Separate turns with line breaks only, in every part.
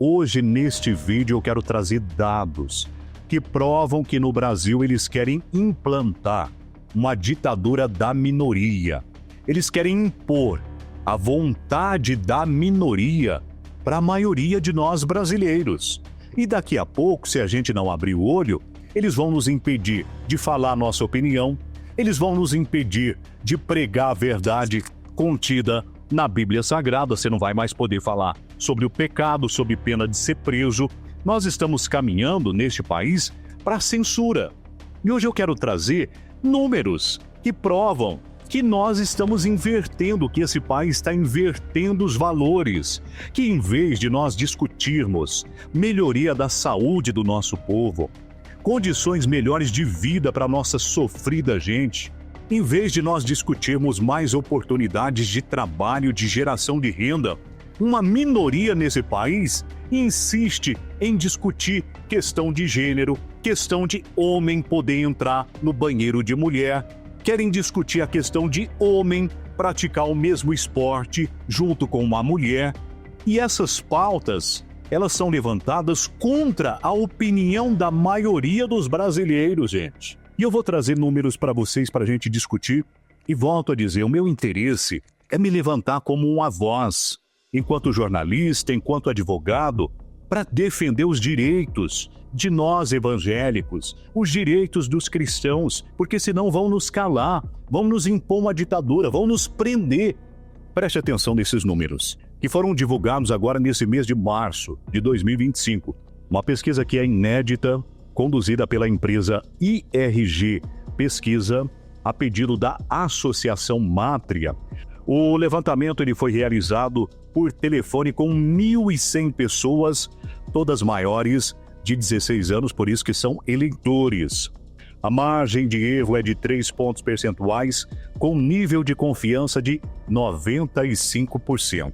Hoje, neste vídeo, eu quero trazer dados que provam que no Brasil eles querem implantar uma ditadura da minoria. Eles querem impor a vontade da minoria para a maioria de nós brasileiros. E daqui a pouco, se a gente não abrir o olho, eles vão nos impedir de falar a nossa opinião, eles vão nos impedir de pregar a verdade contida na Bíblia Sagrada. Você não vai mais poder falar sobre o pecado, sob pena de ser preso. Nós estamos caminhando neste país para a censura. E hoje eu quero trazer números que provam que nós estamos invertendo, que esse país está invertendo os valores, que em vez de nós discutirmos melhoria da saúde do nosso povo, condições melhores de vida para a nossa sofrida gente, em vez de nós discutirmos mais oportunidades de trabalho, de geração de renda, uma minoria nesse país insiste em discutir questão de gênero, questão de homem poder entrar no banheiro de mulher, querem discutir a questão de homem praticar o mesmo esporte junto com uma mulher. E essas pautas, elas são levantadas contra a opinião da maioria dos brasileiros, gente. E eu vou trazer números para vocês para a gente discutir. E volto a dizer, o meu interesse é me levantar como uma voz, enquanto jornalista, enquanto advogado, para defender os direitos de nós evangélicos, os direitos dos cristãos, porque senão vão nos calar, vão nos impor uma ditadura, vão nos prender. Preste atenção nesses números, que foram divulgados agora nesse mês de março de 2025. Uma pesquisa que é inédita, conduzida pela empresa IRG Pesquisa, a pedido da Associação Mátria. O levantamento ele foi realizado por telefone com 1.100 pessoas, todas maiores de 16 anos, por isso que são eleitores. A margem de erro é de 3 pontos percentuais, com nível de confiança de 95%.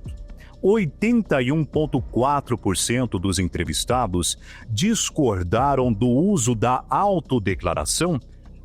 81,4% dos entrevistados discordaram do uso da autodeclaração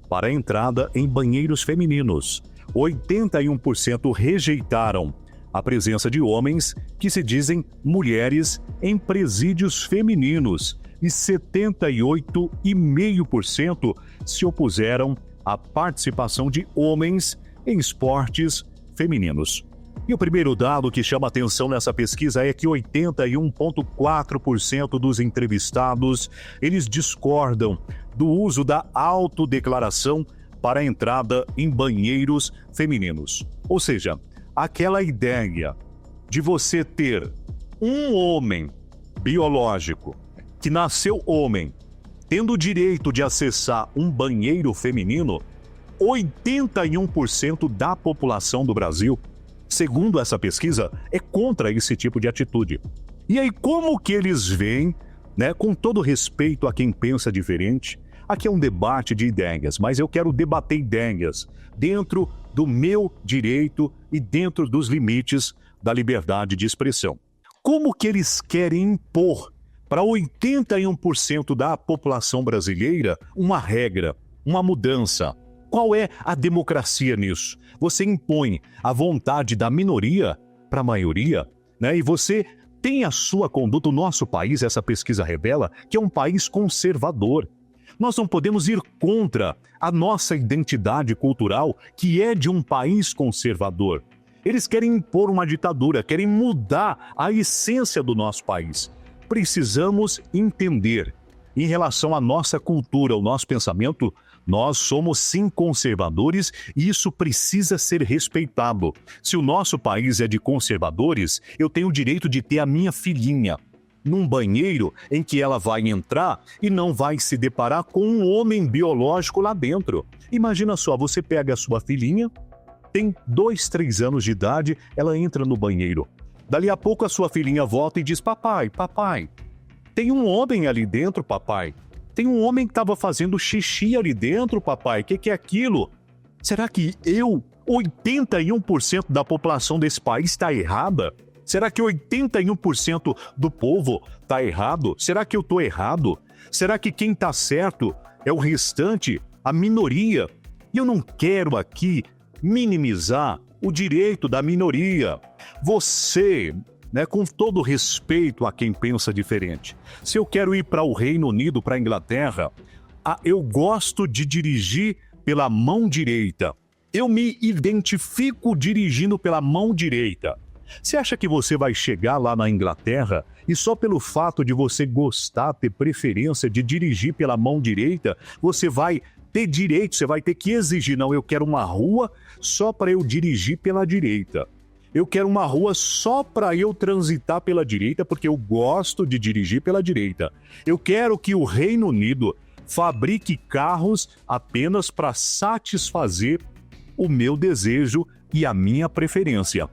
para a entrada em banheiros femininos. 81% rejeitaram a presença de homens que se dizem mulheres em presídios femininos e 78,5% se opuseram à participação de homens em esportes femininos. E o primeiro dado que chama atenção nessa pesquisa é que 81,4% dos entrevistados, eles discordam do uso da autodeclaração para a entrada em banheiros femininos. Ou seja, aquela ideia de você ter um homem biológico que nasceu homem, tendo o direito de acessar um banheiro feminino, 81% da população do Brasil, segundo essa pesquisa, é contra esse tipo de atitude. E aí, como que eles veem, com todo respeito a quem pensa diferente, aqui é um debate de ideias, mas eu quero debater ideias dentro do meu direito e dentro dos limites da liberdade de expressão. Como que eles querem impor para 81% da população brasileira uma regra, uma mudança? Qual é a democracia nisso? Você impõe a vontade da minoria para a maioria, e você tem a sua conduta. O nosso país, essa pesquisa revela, que é um país conservador. Nós não podemos ir contra a nossa identidade cultural, que é de um país conservador. Eles querem impor uma ditadura, querem mudar a essência do nosso país. Precisamos entender, em relação à nossa cultura, ao nosso pensamento, nós somos sim conservadores e isso precisa ser respeitado. Se o nosso país é de conservadores, eu tenho o direito de ter a minha filhinha num banheiro em que ela vai entrar e não vai se deparar com um homem biológico lá dentro. Imagina só, você pega a sua filhinha, tem 2, 3 anos de idade, ela entra no banheiro. Dali a pouco a sua filhinha volta e diz: papai, tem um homem ali dentro, papai. Tem um homem que estava fazendo xixi ali dentro, papai. O que é aquilo? Será que 81% da população desse país está errada? Será que 81% do povo está errado? Será que eu estou errado? Será que quem está certo é o restante, a minoria? E eu não quero aqui minimizar o direito da minoria. Você né, com todo respeito a quem pensa diferente. Se eu quero ir para o Reino Unido, para a Inglaterra, eu gosto de dirigir pela mão direita. Eu me identifico dirigindo pela mão direita. Você acha que você vai chegar lá na Inglaterra e só pelo fato de você gostar, ter preferência de dirigir pela mão direita, você vai ter direito, você vai ter que exigir, não, eu quero uma rua só para eu dirigir pela direita. Eu quero uma rua só para eu transitar pela direita, porque eu gosto de dirigir pela direita. Eu quero que o Reino Unido fabrique carros apenas para satisfazer o meu desejo e a minha preferência.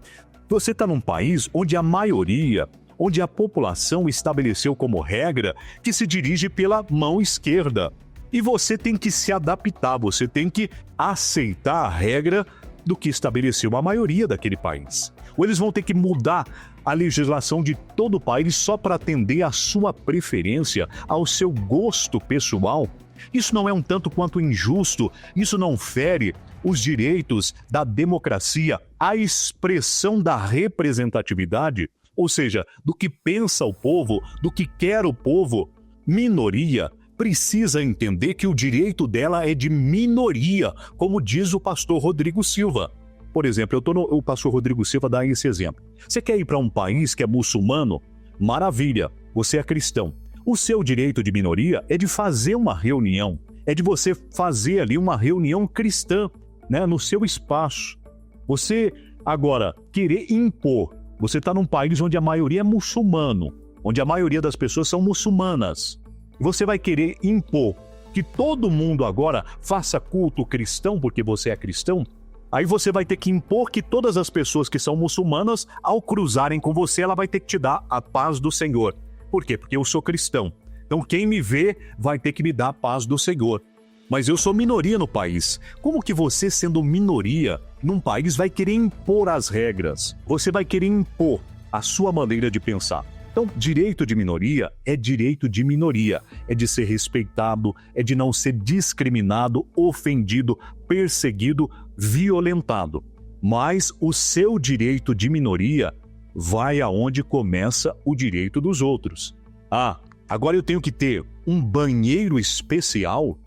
Você está num país onde a maioria, onde a população estabeleceu como regra que se dirige pela mão esquerda. E você tem que se adaptar, você tem que aceitar a regra do que estabeleceu a maioria daquele país. Ou eles vão ter que mudar a legislação de todo o país só para atender à sua preferência, ao seu gosto pessoal. Isso não é um tanto quanto injusto, isso não fere os direitos da democracia, a expressão da representatividade, ou seja, do que pensa o povo, do que quer o povo. Minoria precisa entender que o direito dela é de minoria, como diz o pastor Rodrigo Silva. Por exemplo, o pastor Rodrigo Silva dá esse exemplo. Você quer ir para um país que é muçulmano? Maravilha, você é cristão. O seu direito de minoria é de fazer uma reunião, é de você fazer ali uma reunião cristã, né, no seu espaço. Você, agora, querer impor, você está num país onde a maioria é muçulmano, onde a maioria das pessoas são muçulmanas. Você vai querer impor que todo mundo agora faça culto cristão porque você é cristão? Aí você vai ter que impor que todas as pessoas que são muçulmanas, ao cruzarem com você, ela vai ter que te dar a paz do Senhor. Por quê? Porque eu sou cristão. Então quem me vê vai ter que me dar a paz do Senhor. Mas eu sou minoria no país. Como que você, sendo minoria num país, vai querer impor as regras? Você vai querer impor a sua maneira de pensar. Então, direito de minoria é direito de minoria. É de ser respeitado, é de não ser discriminado, ofendido, perseguido, violentado. Mas o seu direito de minoria vai aonde começa o direito dos outros. Agora eu tenho que ter um banheiro especial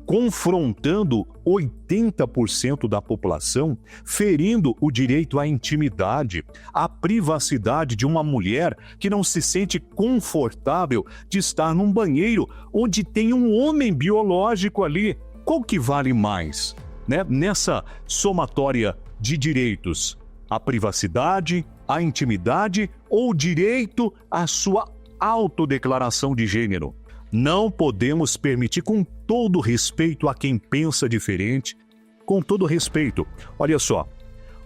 confrontando 80% da população, ferindo o direito à intimidade, à privacidade de uma mulher que não se sente confortável de estar num banheiro onde tem um homem biológico ali. Qual que vale mais, né? Nessa somatória de direitos? A privacidade, a intimidade ou o direito à sua autodeclaração de gênero? Não podemos permitir, com todo respeito a quem pensa diferente, com todo respeito. Olha só,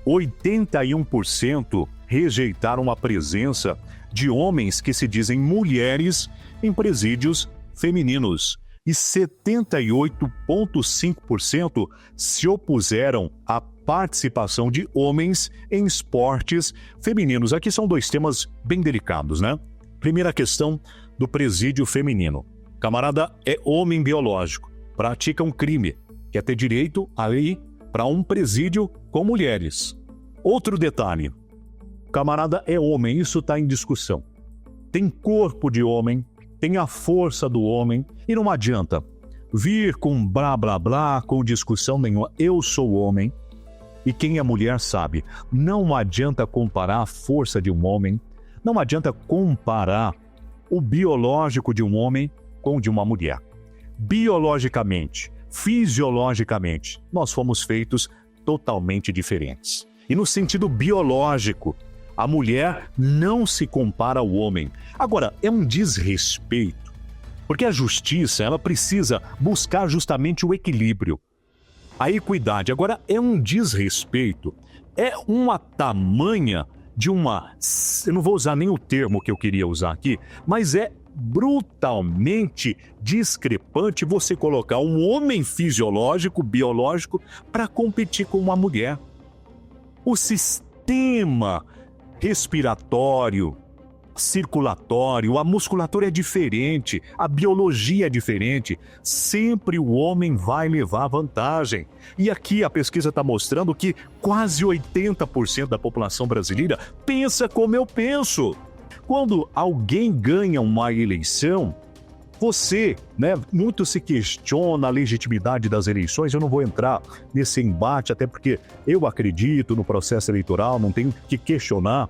81% rejeitaram a presença de homens que se dizem mulheres em presídios femininos e 78,5% se opuseram à participação de homens em esportes femininos. Aqui são dois temas bem delicados, né? Primeira questão do presídio feminino. Camarada é homem biológico, pratica um crime, quer ter direito a ir para um presídio com mulheres. Outro detalhe, camarada é homem, isso está em discussão. Tem corpo de homem, tem a força do homem, e não adianta vir com blá blá blá, com discussão nenhuma. Eu sou homem, e quem é mulher sabe, não adianta comparar a força de um homem, não adianta comparar o biológico de um homem com o de uma mulher. Biologicamente, fisiologicamente, nós fomos feitos totalmente diferentes. E no sentido biológico, a mulher não se compara ao homem. Agora, é um desrespeito, porque a justiça, ela precisa buscar justamente o equilíbrio, a equidade. Agora, é um desrespeito, é uma tamanha de uma... Eu não vou usar nem o termo que eu queria usar aqui, mas é brutalmente discrepante você colocar um homem fisiológico, biológico, para competir com uma mulher. O sistema respiratório, circulatório, a musculatura é diferente, a biologia é diferente. Sempre o homem vai levar vantagem. E aqui a pesquisa está mostrando que quase 80% da população brasileira pensa como eu penso. Quando alguém ganha uma eleição, você, muito se questiona a legitimidade das eleições. Eu não vou entrar nesse embate, até porque eu acredito no processo eleitoral, não tenho que questionar,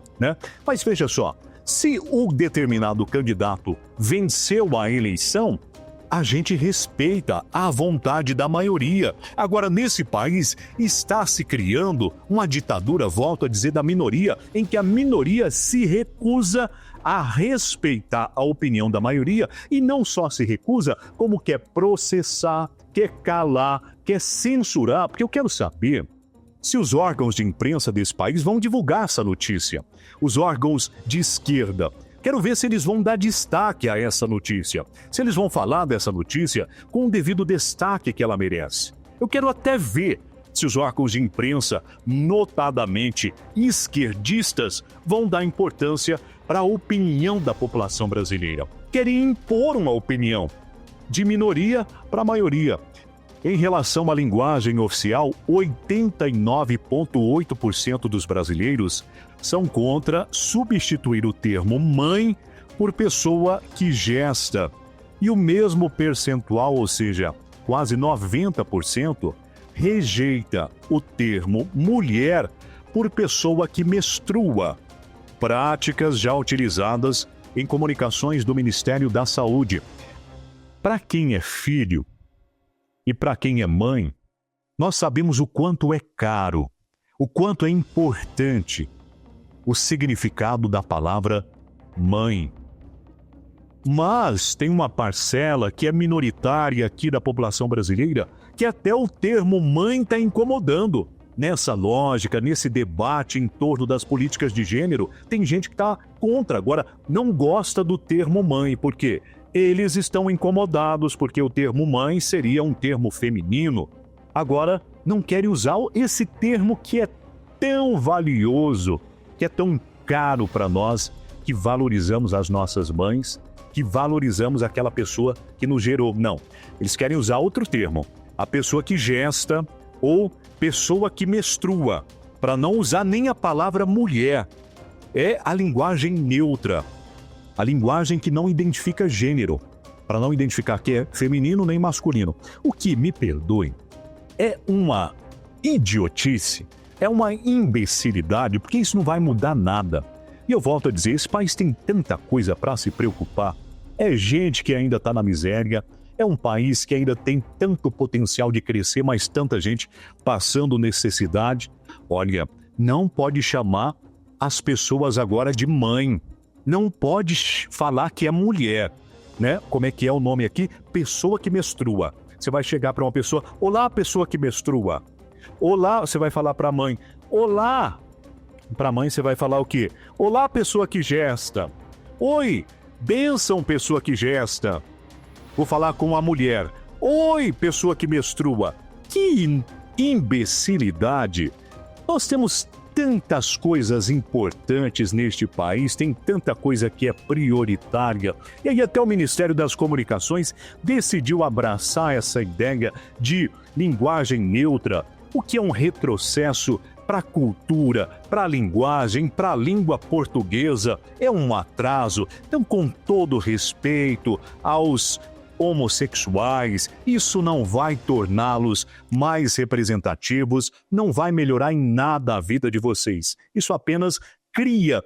Mas veja só, se o determinado candidato venceu a eleição, a gente respeita a vontade da maioria. Agora, nesse país, está se criando uma ditadura, volto a dizer, da minoria, em que a minoria se recusa a respeitar a opinião da maioria e não só se recusa, como quer processar, quer calar, quer censurar, porque eu quero saber se os órgãos de imprensa desse país vão divulgar essa notícia. Os órgãos de esquerda. Quero ver se eles vão dar destaque a essa notícia. Se eles vão falar dessa notícia com o devido destaque que ela merece. Eu quero até ver se os órgãos de imprensa, notadamente esquerdistas, vão dar importância para a opinião da população brasileira. Querem impor uma opinião de minoria para a maioria. Em relação à linguagem oficial, 89,8% dos brasileiros são contra substituir o termo mãe por pessoa que gesta. E o mesmo percentual, ou seja, quase 90%, rejeita o termo mulher por pessoa que menstrua. Práticas já utilizadas em comunicações do Ministério da Saúde. Para quem é filho e para quem é mãe, nós sabemos o quanto é caro, o quanto é importante o significado da palavra mãe. Mas tem uma parcela que é minoritária aqui da população brasileira que até o termo mãe está incomodando. Nessa lógica, nesse debate em torno das políticas de gênero, tem gente que está contra. Agora, não gosta do termo mãe, por quê? Eles estão incomodados porque o termo mãe seria um termo feminino. Agora, não querem usar esse termo que é tão valioso, que é tão caro para nós, que valorizamos as nossas mães, que valorizamos aquela pessoa que nos gerou. Não, eles querem usar outro termo. A pessoa que gesta ou pessoa que menstrua, para não usar nem a palavra mulher. É a linguagem neutra, a linguagem que não identifica gênero, para não identificar que é feminino nem masculino. O que, me perdoem, é uma idiotice, é uma imbecilidade, porque isso não vai mudar nada. E eu volto a dizer, esse país tem tanta coisa para se preocupar. É gente que ainda está na miséria, é um país que ainda tem tanto potencial de crescer, mas tanta gente passando necessidade. Olha, não pode chamar as pessoas agora de mãe. Não pode falar que é mulher, Como é que é o nome aqui? Pessoa que menstrua. Você vai chegar para uma pessoa, olá, pessoa que menstrua. Olá, você vai falar para a mãe, olá. Para a mãe você vai falar o quê? Olá, pessoa que gesta. Oi, bênção, pessoa que gesta. Vou falar com a mulher. Oi, pessoa que menstrua. Que imbecilidade. Nós temos tantas coisas importantes neste país, tem tanta coisa que é prioritária. E aí até o Ministério das Comunicações decidiu abraçar essa ideia de linguagem neutra, o que é um retrocesso para a cultura, para a linguagem, para a língua portuguesa. É um atraso. Então, com todo respeito aos homossexuais, isso não vai torná-los mais representativos, não vai melhorar em nada a vida de vocês. Isso apenas cria,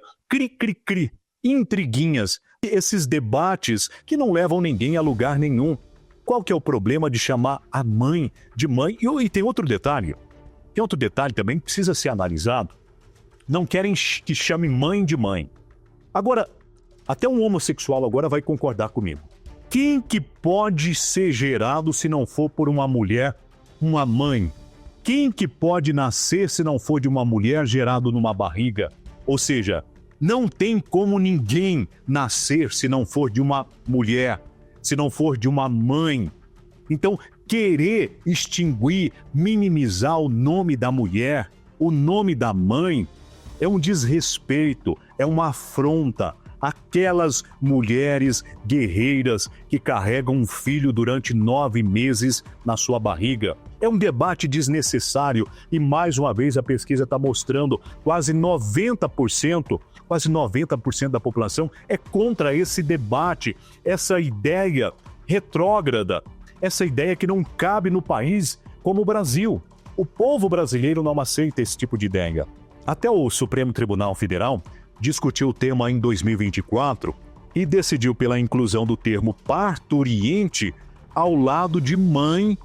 intriguinhas, esses debates que não levam ninguém a lugar nenhum. Qual que é o problema de chamar a mãe de mãe? E tem outro detalhe. Tem outro detalhe também que precisa ser analisado. Não querem que chame mãe de mãe. Agora, até um homossexual agora vai concordar comigo. Quem que pode ser gerado se não for por uma mulher, uma mãe? Quem que pode nascer se não for de uma mulher gerado numa barriga? Ou seja, não tem como ninguém nascer se não for de uma mulher, se não for de uma mãe. Então, querer extinguir, minimizar o nome da mulher, o nome da mãe, é um desrespeito, é uma afronta aquelas mulheres guerreiras que carregam um filho durante 9 meses na sua barriga. É um debate desnecessário e, mais uma vez, a pesquisa está mostrando quase 90% da população é contra esse debate, essa ideia retrógrada, essa ideia que não cabe no país como o Brasil. O povo brasileiro não aceita esse tipo de ideia. Até o Supremo Tribunal Federal discutiu o tema em 2024 e decidiu pela inclusão do termo parturiente ao lado de mãe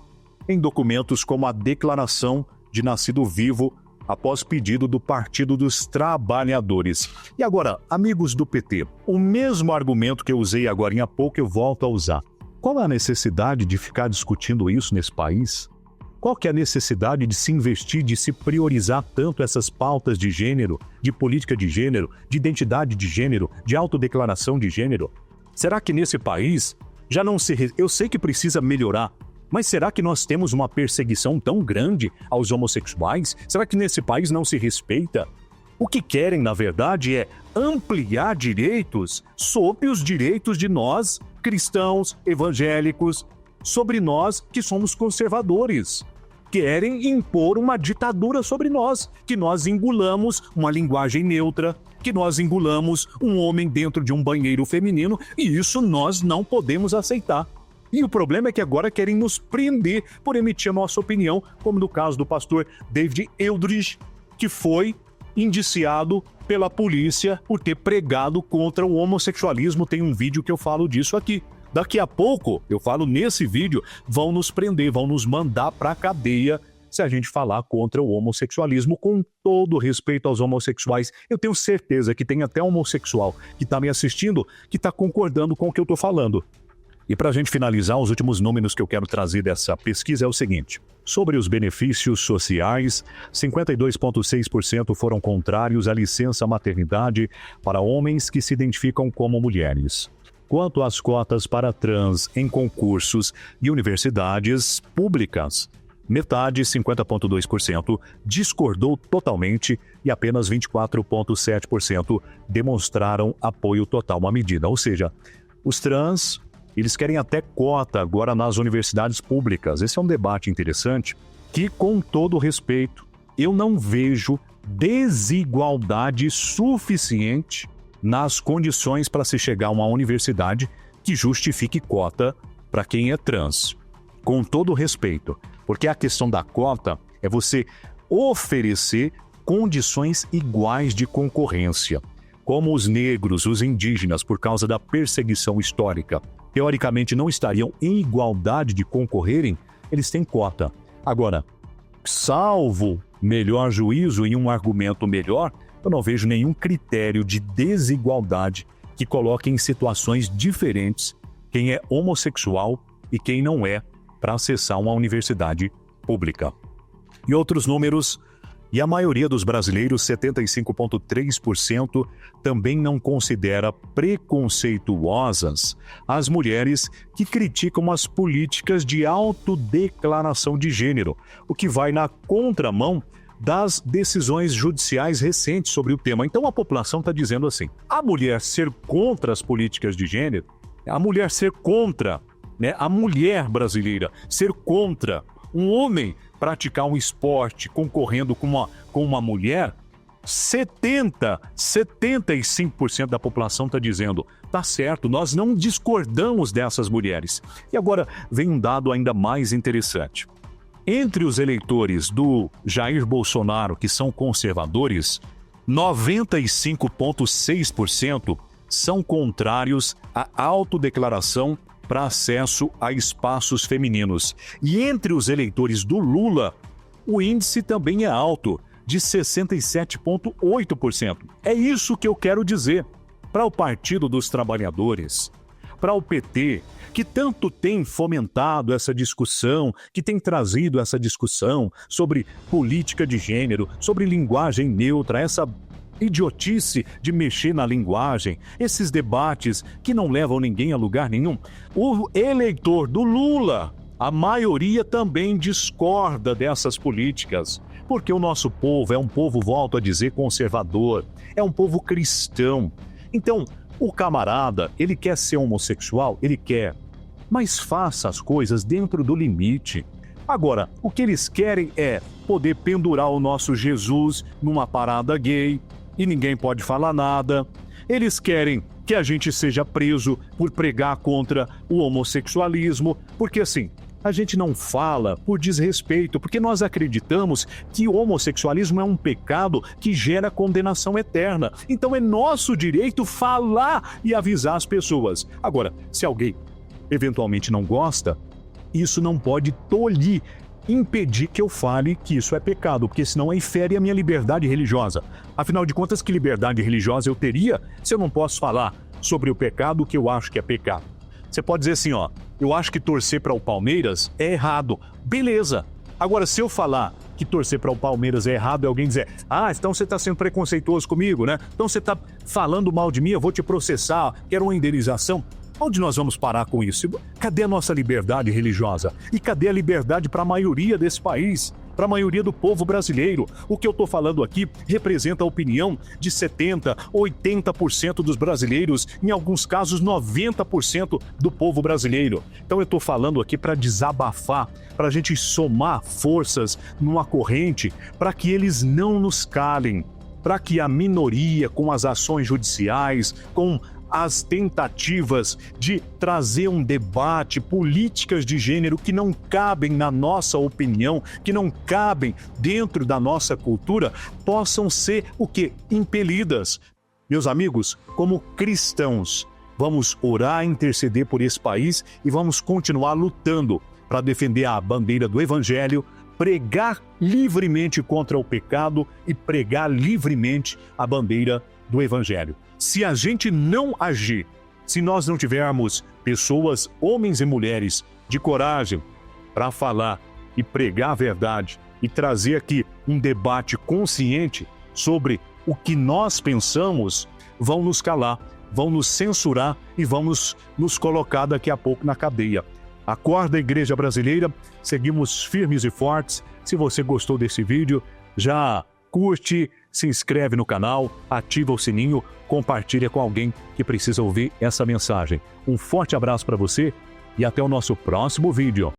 em documentos como a Declaração de Nascido Vivo, após pedido do Partido dos Trabalhadores. E agora, amigos do PT, o mesmo argumento que eu usei agora há pouco eu volto a usar. Qual é a necessidade de ficar discutindo isso nesse país? Qual que é a necessidade de se investir, de se priorizar tanto essas pautas de gênero, de política de gênero, de identidade de gênero, de autodeclaração de gênero? Será que nesse país já não se... Eu sei que precisa melhorar, mas será que nós temos uma perseguição tão grande aos homossexuais? Será que nesse país não se respeita? O que querem, na verdade, é ampliar direitos sobre os direitos de nós, cristãos, evangélicos, sobre nós que somos conservadores. Querem impor uma ditadura sobre nós, que nós engolamos uma linguagem neutra, que nós engolamos um homem dentro de um banheiro feminino, e isso nós não podemos aceitar. E o problema é que agora querem nos prender por emitir a nossa opinião, como no caso do pastor David Eldridge, que foi indiciado pela polícia por ter pregado contra o homossexualismo. Tem um vídeo que eu falo disso aqui. Daqui a pouco, eu falo nesse vídeo, vão nos prender, vão nos mandar para a cadeia se a gente falar contra o homossexualismo, com todo respeito aos homossexuais. Eu tenho certeza que tem até homossexual que está me assistindo, que está concordando com o que eu estou falando. E para a gente finalizar, os últimos números que eu quero trazer dessa pesquisa é o seguinte. Sobre os benefícios sociais, 52,6% foram contrários à licença maternidade para homens que se identificam como mulheres. Quanto às cotas para trans em concursos e universidades públicas, metade, 50,2%, discordou totalmente e apenas 24,7% demonstraram apoio total à medida. Ou seja, os trans... eles querem até cota agora nas universidades públicas. Esse é um debate interessante que, com todo respeito, eu não vejo desigualdade suficiente nas condições para se chegar a uma universidade que justifique cota para quem é trans. Com todo respeito, porque a questão da cota é você oferecer condições iguais de concorrência. Como os negros, os indígenas, por causa da perseguição histórica, teoricamente não estariam em igualdade de concorrerem, eles têm cota. Agora, salvo melhor juízo e um argumento melhor, eu não vejo nenhum critério de desigualdade que coloque em situações diferentes quem é homossexual e quem não é para acessar uma universidade pública. E outros números... E a maioria dos brasileiros, 75,3%, também não considera preconceituosas as mulheres que criticam as políticas de autodeclaração de gênero, o que vai na contramão das decisões judiciais recentes sobre o tema. Então a população está dizendo assim, a mulher ser contra as políticas de gênero, a mulher ser contra, a mulher brasileira ser contra um homem praticar um esporte concorrendo com uma mulher, 75% da população está dizendo, tá certo, nós não discordamos dessas mulheres. E agora vem um dado ainda mais interessante. Entre os eleitores do Jair Bolsonaro, que são conservadores, 95,6% são contrários à autodeclaração para acesso a espaços femininos. E entre os eleitores do Lula, o índice também é alto, de 67,8%. É isso que eu quero dizer. Para o Partido dos Trabalhadores, para o PT, que tanto tem fomentado essa discussão, que tem trazido essa discussão sobre política de gênero, sobre linguagem neutra, essa idiotice de mexer na linguagem, esses debates que não levam ninguém a lugar nenhum. O eleitor do Lula, a maioria também discorda dessas políticas, porque o nosso povo é um povo, volto a dizer, conservador, é um povo cristão. Então, O camarada, ele quer ser homossexual? Ele quer. Mas faça as coisas dentro do limite. Agora, o que eles querem é poder pendurar o nosso Jesus numa parada gay e ninguém pode falar nada. Eles querem que a gente seja preso por pregar contra o homossexualismo, porque assim, a gente não fala por desrespeito, porque nós acreditamos que o homossexualismo é um pecado que gera condenação eterna. Então é nosso direito falar e avisar as pessoas. Agora, se alguém eventualmente não gosta, isso não pode tolir, impedir que eu fale que isso é pecado, porque senão aí fere a minha liberdade religiosa. Afinal de contas, que liberdade religiosa eu teria se eu não posso falar sobre o pecado que eu acho que é pecado? Você pode dizer assim, ó, eu acho que torcer para o Palmeiras é errado. Beleza. Agora, se eu falar que torcer para o Palmeiras é errado e alguém dizer, então você está sendo preconceituoso comigo, né? Então você está falando mal de mim, eu vou te processar, quero uma indenização. Onde nós vamos parar com isso? Cadê a nossa liberdade religiosa? E cadê a liberdade para a maioria desse país? Para a maioria do povo brasileiro? O que eu estou falando aqui representa a opinião de 70%, 80% dos brasileiros, em alguns casos 90% do povo brasileiro. Então eu estou falando aqui para desabafar, para a gente somar forças numa corrente, para que eles não nos calem, para que a minoria, com as ações judiciais, com as tentativas de trazer um debate, políticas de gênero que não cabem na nossa opinião, que não cabem dentro da nossa cultura, possam ser o quê? Impelidas. Meus amigos, como cristãos, vamos orar, interceder por esse país e vamos continuar lutando para defender a bandeira do Evangelho, pregar livremente contra o pecado e pregar livremente a bandeira do Evangelho. Se a gente não agir, se nós não tivermos pessoas, homens e mulheres, de coragem para falar e pregar a verdade e trazer aqui um debate consciente sobre o que nós pensamos, vão nos calar, vão nos censurar e vão nos colocar daqui a pouco na cadeia. Acorda, Igreja Brasileira, seguimos firmes e fortes. Se você gostou desse vídeo, já curte, se inscreve no canal, ativa o sininho, compartilha com alguém que precisa ouvir essa mensagem. Um forte abraço para você e até o nosso próximo vídeo.